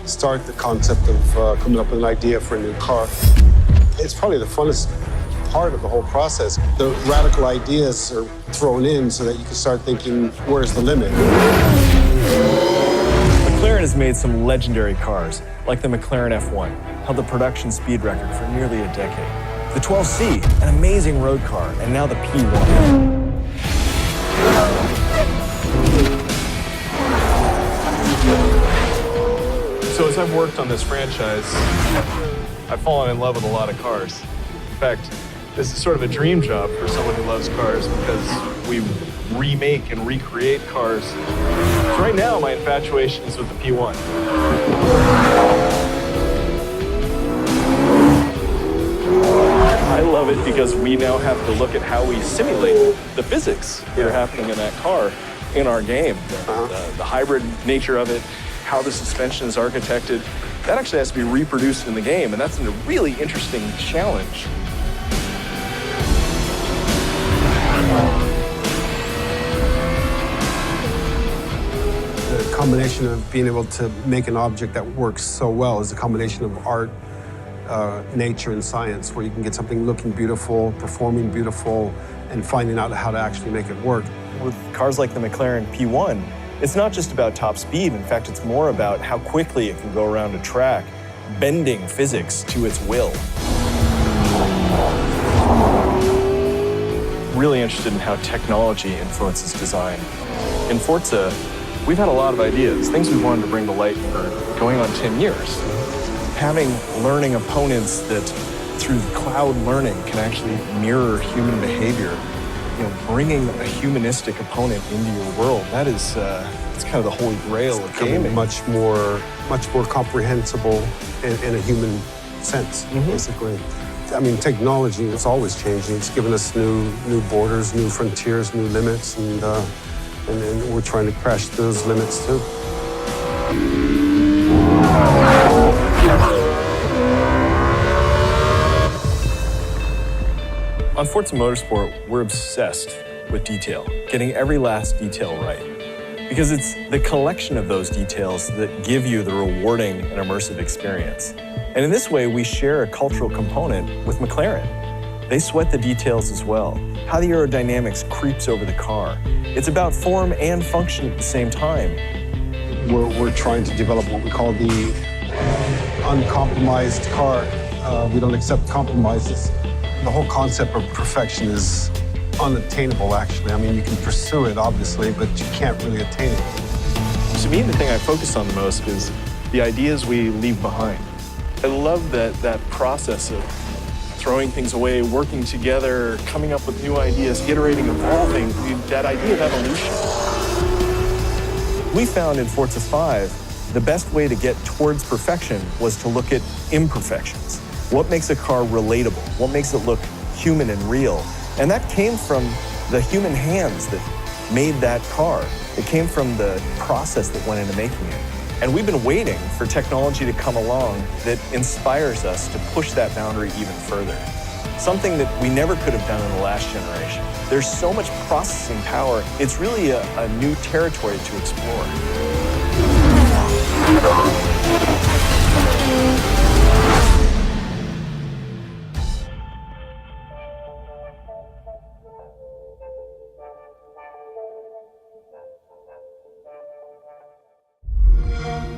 start the concept of coming up with an idea for a new car. It's probably the funnest part of the whole process. The radical ideas are thrown in so that you can start thinking, where's the limit? McLaren has made some legendary cars, like the McLaren F1, held the production speed record for nearly a decade. The 12C, an amazing road car, and now the P1. So as I've worked on this franchise, I've fallen in love with a lot of cars. In fact, this is sort of a dream job for someone who loves cars because we remake and recreate cars. So right now, my infatuation is with the P1. I love it because we now have to look at how we simulate the physics that are happening in that car in our game. The hybrid nature of it, how the suspension is architected, that actually has to be reproduced in the game, and that's a really interesting challenge. The combination of being able to make an object that works so well is a combination of art, nature, and science, where you can get something looking beautiful, performing beautiful, and finding out how to actually make it work. With cars like the McLaren P1, it's not just about top speed. In fact, it's more about how quickly it can go around a track, bending physics to its will. Really interested in how technology influences design. In Forza, we've had a lot of ideas, things we wanted to bring to light for going on 10 years. Having learning opponents that, through cloud learning, can actually mirror human behavior, bringing a humanistic opponent into your world, that is, it's kind of the holy grail of gaming. Much more comprehensible in a human sense, basically. I mean, technology is always changing. It's given us new borders, new frontiers, new limits, and we're trying to crash those limits too. On Forza Motorsport, we're obsessed with detail, getting every last detail right. Because it's the collection of those details that give you the rewarding and immersive experience. And in this way, we share a cultural component with McLaren. They sweat the details as well, how the aerodynamics creeps over the car. It's about form and function at the same time. We're trying to develop what we call the uncompromised car. We don't accept compromises. The whole concept of perfection is unattainable, actually. I mean, you can pursue it, obviously, but you can't really attain it. To me, the thing I focus on the most is the ideas we leave behind. I love that process of throwing things away, working together, coming up with new ideas, iterating, evolving, that idea of evolution. We found in Forza 5, the best way to get towards perfection was to look at imperfections. What makes a car relatable? What makes it look human and real? And that came from the human hands that made that car. It came from the process that went into making it. And we've been waiting for technology to come along that inspires us to push that boundary even further. Something that we never could have done in the last generation. There's so much processing power, it's really a new territory to explore.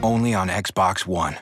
Only on Xbox One.